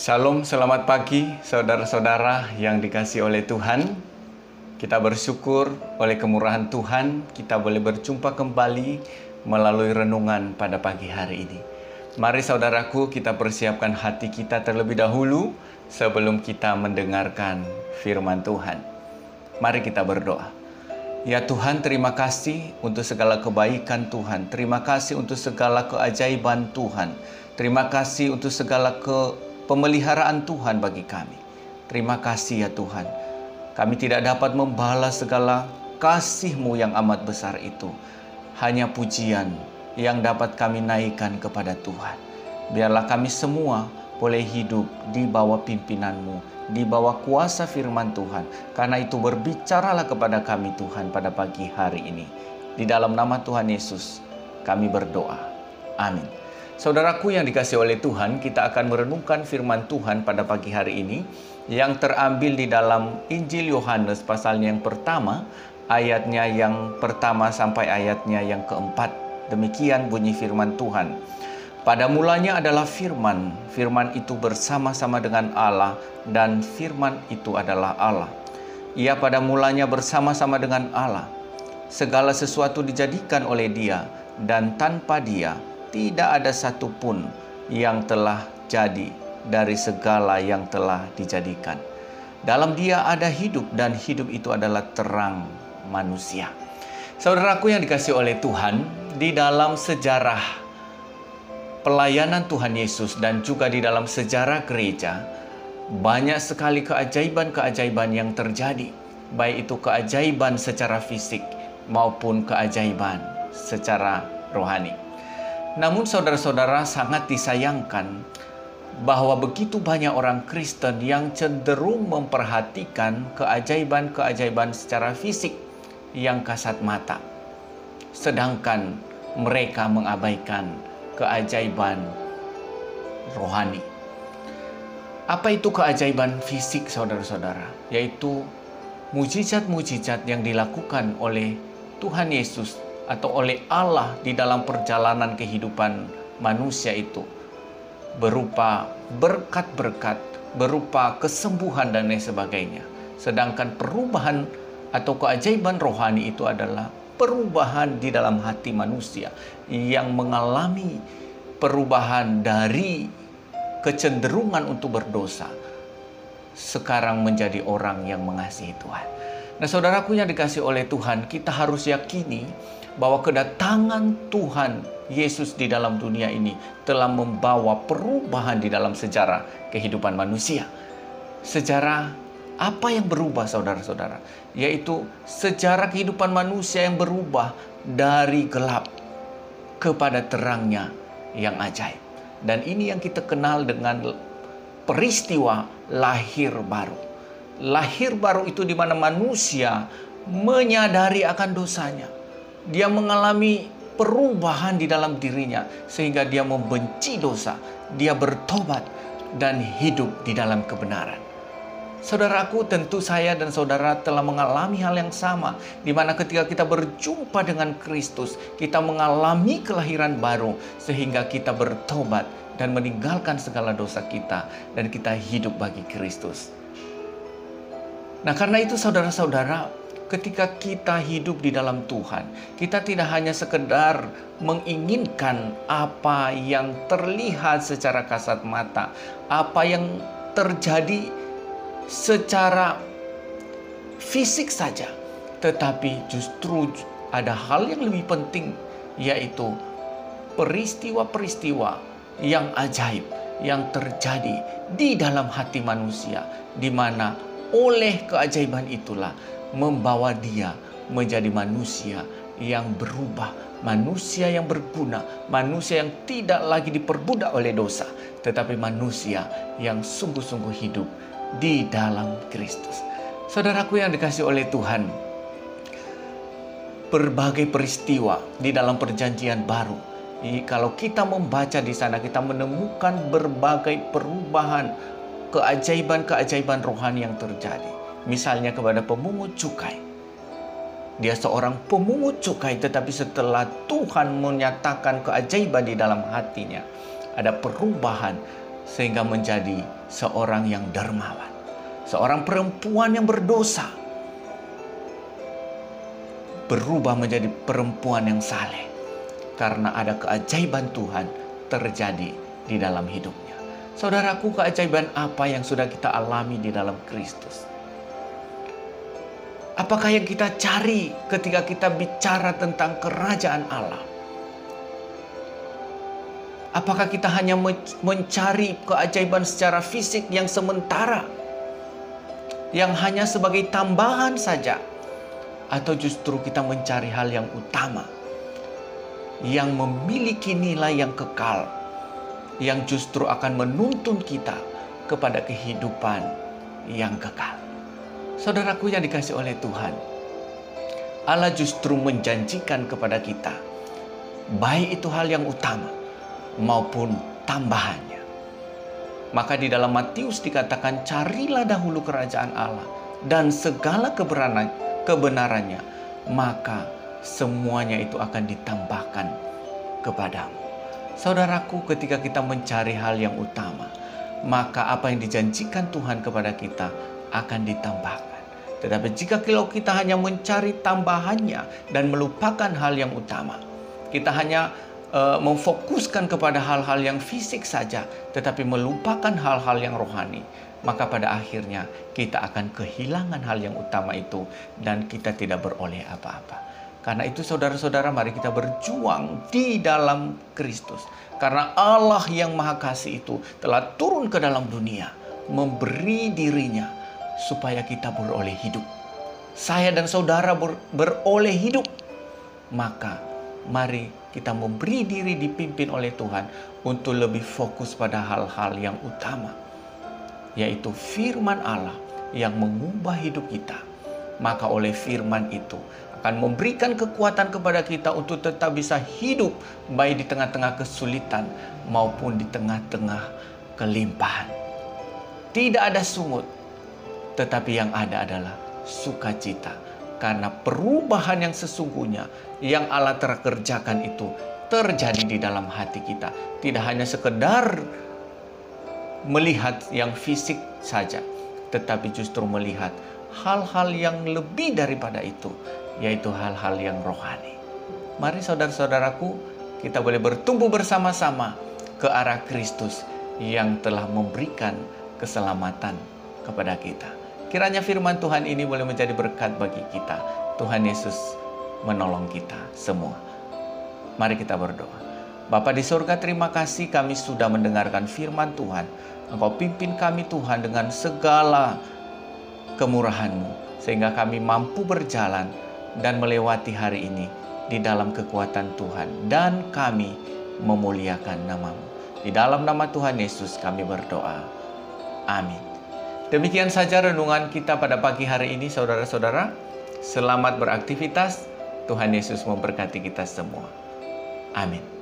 Shalom, selamat pagi saudara-saudara yang dikasihi oleh Tuhan. Kita bersyukur oleh kemurahan Tuhan, kita boleh berjumpa kembali melalui renungan pada pagi hari ini. Mari saudaraku, kita persiapkan hati kita terlebih dahulu sebelum kita mendengarkan firman Tuhan. Mari kita berdoa. Ya Tuhan, terima kasih untuk segala kebaikan Tuhan. Terima kasih untuk segala keajaiban Tuhan. Terima kasih untuk segala pemeliharaan Tuhan bagi kami. Terima kasih ya Tuhan. Kami tidak dapat membalas segala kasih-Mu yang amat besar itu. Hanya pujian yang dapat kami naikkan kepada Tuhan. Biarlah kami semua boleh hidup di bawah pimpinan-Mu, di bawah kuasa firman Tuhan. Karena itu berbicaralah kepada kami Tuhan pada pagi hari ini. Di dalam nama Tuhan Yesus kami berdoa. Amin. Saudaraku yang dikasihi oleh Tuhan, kita akan merenungkan firman Tuhan pada pagi hari ini yang terambil di dalam Injil Yohanes pasalnya yang pertama, ayatnya yang pertama sampai ayatnya yang keempat. Demikian bunyi firman Tuhan. Pada mulanya adalah firman, firman itu bersama-sama dengan Allah dan firman itu adalah Allah. Ia pada mulanya bersama-sama dengan Allah. Segala sesuatu dijadikan oleh Dia dan tanpa Dia tidak ada satupun yang telah jadi dari segala yang telah dijadikan. Dalam Dia ada hidup dan hidup itu adalah terang manusia. Saudaraku yang dikasihi oleh Tuhan, di dalam sejarah pelayanan Tuhan Yesus dan juga di dalam sejarah gereja, banyak sekali keajaiban-keajaiban yang terjadi. Baik itu keajaiban secara fisik maupun keajaiban secara rohani. Namun saudara-saudara, sangat disayangkan bahwa begitu banyak orang Kristen yang cenderung memperhatikan keajaiban-keajaiban secara fisik yang kasat mata. Sedangkan mereka mengabaikan keajaiban rohani. Apa itu keajaiban fisik saudara-saudara? Yaitu mujizat-mujizat yang dilakukan oleh Tuhan Yesus atau oleh Allah di dalam perjalanan kehidupan manusia itu, berupa berkat-berkat, berupa kesembuhan dan lain sebagainya. Sedangkan perubahan atau keajaiban rohani itu adalah perubahan di dalam hati manusia yang mengalami perubahan dari kecenderungan untuk berdosa sekarang menjadi orang yang mengasihi Tuhan. Nah, saudaraku yang dikasihi oleh Tuhan, kita harus yakini bahwa kedatangan Tuhan Yesus di dalam dunia ini telah membawa perubahan di dalam sejarah kehidupan manusia. Sejarah apa yang berubah saudara-saudara? Yaitu sejarah kehidupan manusia yang berubah dari gelap kepada terangnya yang ajaib. Dan ini yang kita kenal dengan peristiwa lahir baru. Lahir baru itu di mana manusia menyadari akan dosanya. Dia mengalami perubahan di dalam dirinya sehingga dia membenci dosa, dia bertobat dan hidup di dalam kebenaran. Saudaraku, tentu saya dan saudara telah mengalami hal yang sama, di mana ketika kita berjumpa dengan Kristus, kita mengalami kelahiran baru sehingga kita bertobat dan meninggalkan segala dosa kita dan kita hidup bagi Kristus. Nah, karena itu saudara-saudara, ketika kita hidup di dalam Tuhan, kita tidak hanya sekedar menginginkan apa yang terlihat secara kasat mata, apa yang terjadi secara fisik saja, tetapi justru ada hal yang lebih penting, yaitu peristiwa-peristiwa yang ajaib yang terjadi di dalam hati manusia, di mana oleh keajaiban itulah membawa dia menjadi manusia yang berubah, manusia yang berguna, manusia yang tidak lagi diperbudak oleh dosa, tetapi manusia yang sungguh-sungguh hidup di dalam Kristus. Saudaraku yang dikasihi oleh Tuhan, berbagai peristiwa di dalam perjanjian baru, kalau kita membaca di sana, kita menemukan berbagai perubahan, keajaiban-keajaiban rohani yang terjadi. Misalnya kepada pemungut cukai. Dia seorang pemungut cukai, tetapi setelah Tuhan menyatakan keajaiban di dalam hatinya, ada perubahan sehingga menjadi seorang yang dermawan. Seorang perempuan yang berdosa berubah menjadi perempuan yang saleh karena ada keajaiban Tuhan terjadi di dalam hidupnya. Saudaraku, keajaiban apa yang sudah kita alami di dalam Kristus? Apakah yang kita cari ketika kita bicara tentang kerajaan Allah? Apakah kita hanya mencari keajaiban secara fisik yang sementara, yang hanya sebagai tambahan saja? Atau justru kita mencari hal yang utama, yang memiliki nilai yang kekal, yang justru akan menuntun kita kepada kehidupan yang kekal? Saudaraku yang dikasihi oleh Tuhan, Allah justru menjanjikan kepada kita, baik itu hal yang utama maupun tambahannya. Maka di dalam Matius dikatakan, carilah dahulu kerajaan Allah dan segala kebenarannya, maka semuanya itu akan ditambahkan kepadamu. Saudaraku, ketika kita mencari hal yang utama, maka apa yang dijanjikan Tuhan kepada kita akan ditambahkan. Tetapi jika kita hanya mencari tambahannya dan melupakan hal yang utama, kita hanya memfokuskan kepada hal-hal yang fisik saja, tetapi melupakan hal-hal yang rohani, maka pada akhirnya kita akan kehilangan hal yang utama itu dan kita tidak beroleh apa-apa. Karena itu saudara-saudara, mari kita berjuang di dalam Kristus. Karena Allah yang Maha Kasih itu telah turun ke dalam dunia, memberi dirinya supaya kita beroleh hidup. Saya dan saudara beroleh hidup. Maka mari kita memberi diri dipimpin oleh Tuhan untuk lebih fokus pada hal-hal yang utama, yaitu firman Allah yang mengubah hidup kita. Maka oleh firman itu akan memberikan kekuatan kepada kita untuk tetap bisa hidup baik di tengah-tengah kesulitan maupun di tengah-tengah kelimpahan. Tidak ada sungut, tetapi yang ada adalah sukacita. Karena perubahan yang sesungguhnya yang Allah telah kerjakan itu terjadi di dalam hati kita. Tidak hanya sekedar melihat yang fisik saja, tetapi justru melihat hal-hal yang lebih daripada itu, yaitu hal-hal yang rohani. Mari saudara-saudaraku, kita boleh bertumbuh bersama-sama ke arah Kristus yang telah memberikan keselamatan kepada kita. Kiranya firman Tuhan ini boleh menjadi berkat bagi kita. Tuhan Yesus menolong kita semua. Mari kita berdoa. Bapa di surga, terima kasih kami sudah mendengarkan firman Tuhan. Engkau pimpin kami Tuhan dengan segala kemurahan-Mu, sehingga kami mampu berjalan dan melewati hari ini di dalam kekuatan Tuhan. Dan kami memuliakan nama-Mu. Di dalam nama Tuhan Yesus kami berdoa. Amin. Demikian saja renungan kita pada pagi hari ini, saudara-saudara. Selamat beraktivitas. Tuhan Yesus memberkati kita semua. Amin.